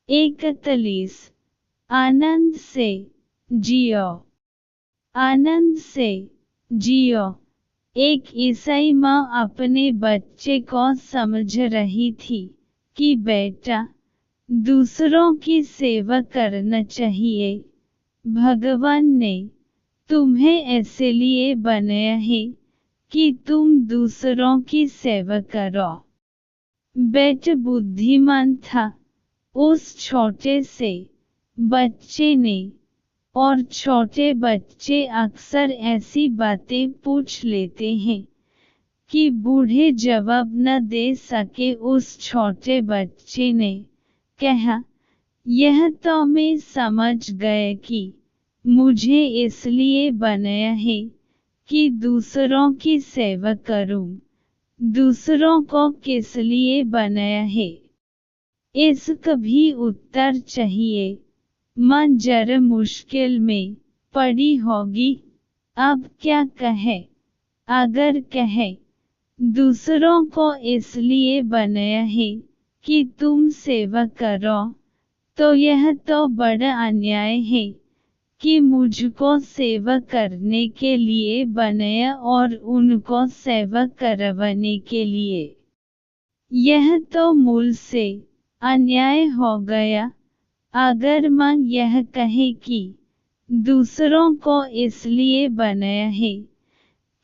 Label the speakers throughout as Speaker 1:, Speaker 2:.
Speaker 1: 41 आनंद से जियो। आनंद से जियो। एक ईसाई माँ अपने बच्चे को समझ रही थी कि बेटा, दूसरों की सेवा करना चाहिए। भगवान ने तुम्हें इसलिए बनाया है कि तुम दूसरों की सेवा करो। बेटा बुद्धिमान था। उस छोटे से बच्चे ने, और छोटे बच्चे अक्सर ऐसी बातें पूछ लेते हैं कि बूढ़े जवाब न दे सके। उस छोटे बच्चे ने कहा, यह तो मैं समझ गया कि मुझे इसलिए बनाया है कि दूसरों की सेवा करूं। दूसरों को किस लिए बनाया है, इसका भी उत्तर चाहिए। माँ जरा मुश्किल में पड़ी होगी। अब क्या कहे? अगर कहे, दूसरों को इसलिए बनाया है कि तुम सेवा करो, तो यह तो बड़ा अन्याय है कि मुझको सेवा करने के लिए बनाया और उनको सेवा करवाने के लिए। यह तो मूल से अन्याय हो गया। अगर माँ यह कहे कि दूसरों को इसलिए बनाया है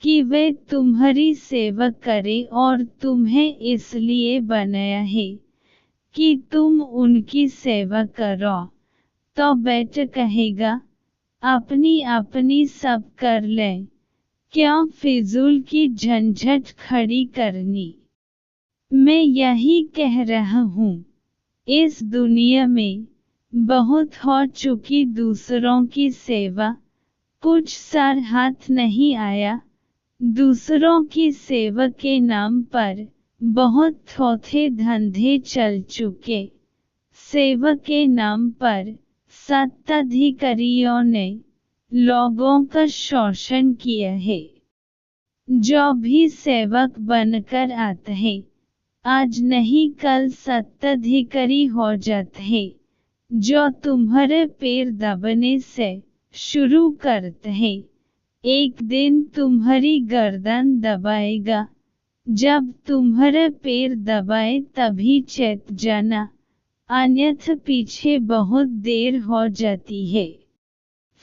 Speaker 1: कि वे तुम्हारी सेवा करें और तुम्हें इसलिए बनाया है कि तुम उनकी सेवा करो, तो बेटा कहेगा, अपनी अपनी सब कर लें, क्यों फिजूल की झंझट खड़ी करनी। मैं यही कह रहा हूँ, इस दुनिया में बहुत हो चुकी दूसरों की सेवा, कुछ सर हाथ नहीं आया। दूसरों की सेवा के नाम पर बहुत थोथे धंधे चल चुके। सेवा के नाम पर सत्ताधिकारियों ने लोगों का शोषण किया है। जो भी सेवक बनकर आते हैं, आज नहीं कल सत्ताधिकारी हो जाते हैं। जो तुम्हारे पैर दबाने से शुरू करते हैं, एक दिन तुम्हारी गर्दन दबाएगा। जब तुम्हारे पैर दबाए तभी चेत जाना, अन्यथा पीछे बहुत देर हो जाती है।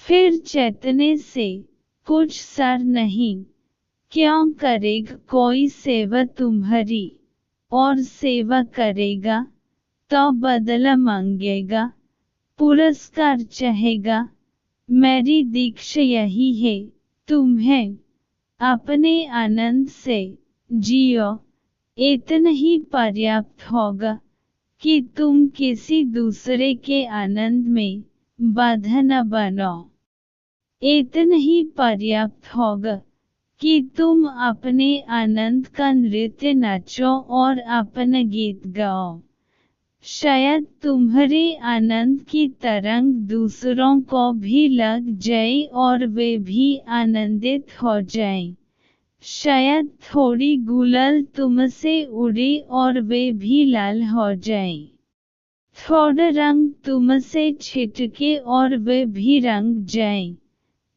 Speaker 1: फिर चेतने से कुछ सर नहीं। क्यों करेगा कोई सेवा तुम्हारी, और सेवा करेगा तो बदला मांगेगा, पुरस्कार चाहेगा। मेरी दीक्षा यही है, तुम्हें अपने आनंद से जियो। इतना ही पर्याप्त होगा कि तुम किसी दूसरे के आनंद में बाधा न बनो। इतना ही पर्याप्त होगा कि तुम अपने आनंद का नृत्य नाचो और अपना गीत गाओ। शायद तुम्हारे आनंद की तरंग दूसरों को भी लग जाए और वे भी आनंदित हो जाएं। शायद थोड़ी गुलाल तुमसे उड़े और वे भी लाल हो जाएं। थोड़ा रंग तुमसे छिटके और वे भी रंग जाएं।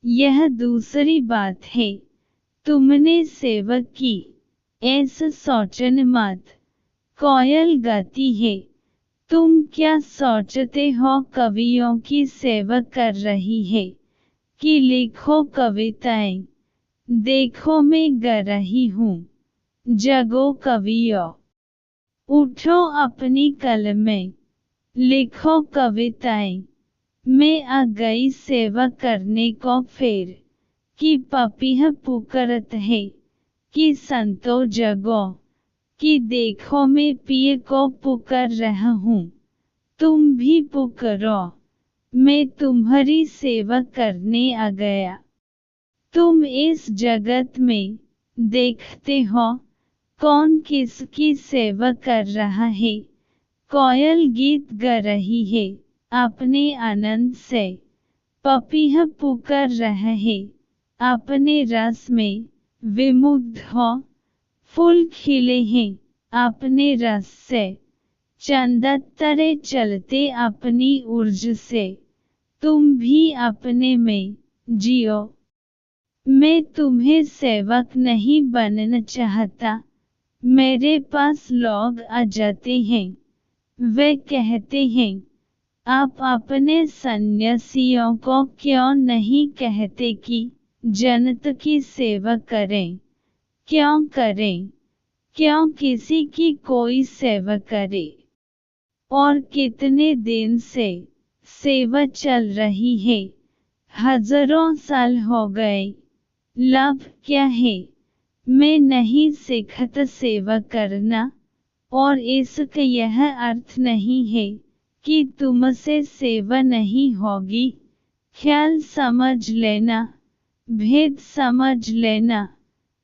Speaker 1: यह दूसरी बात है। तुमने सेवा की, ऐसा सोचना मत। कोयल गाती है, तुम क्या सोचते हो कवियों की सेवा कर रही है कि लिखो कविताएं। देखो मैं गा रही हूँ। जगो कवियों, उठो अपनी कलमें, लिखो कविताएं। मैं आ गई सेवा करने को फिर, कि पपीहा पुकारत है कि संतो जगो, कि देखो मैं पिए को पुकार रहा हूँ। तुम भी पुकारो, मैं तुम्हारी सेवा करने आ गया। तुम इस जगत में देखते हो कौन किसकी सेवा कर रहा है। कोयल गीत गा रही है अपने आनंद से। पपीहा पुकार रहा है अपने रस में विमुग्ध हो। फूल खिले हैं अपने रस से। चंदत्तरे चलते अपनी ऊर्ज से, तुम भी अपने में जियो। मैं तुम्हें सेवक नहीं बनना चाहता। मेरे पास लोग आ जाते हैं, वे कहते हैं, आप अपने सन्यासियों को क्यों नहीं कहते कि जनता की सेवा करें? क्यों करें? क्यों किसी की कोई सेवा करे? और कितने दिन से सेवा चल रही है? हजारों साल हो गए। लाभ क्या है? मैं नहीं सीखता सेवा करना, और इसका यह अर्थ नहीं है कि तुमसे सेवा नहीं होगी। ख्याल समझ लेना, भेद समझ लेना।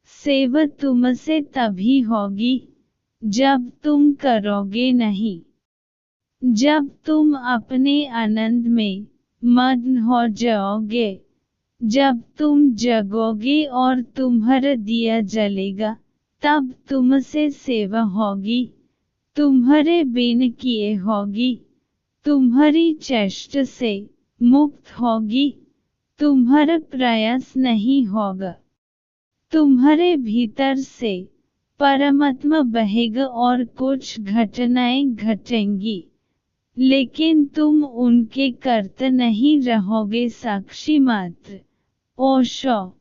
Speaker 1: सेवा तुमसे तभी होगी जब तुम करोगे नहीं। जब तुम अपने आनंद में मग्न हो जाओगे, जब तुम जगोगे और तुम्हारा दिया जलेगा, तब तुमसे सेवा होगी, तुम्हारे बिन किए होगी, तुम्हारी चेष्टा से मुक्त होगी, तुम्हारा प्रयास नहीं होगा। तुम्हारे भीतर से परमात्मा बहेगा और कुछ घटनाएं घटेंगी, लेकिन तुम उनके कर्ता नहीं रहोगे, साक्षी मात्र। ओशो।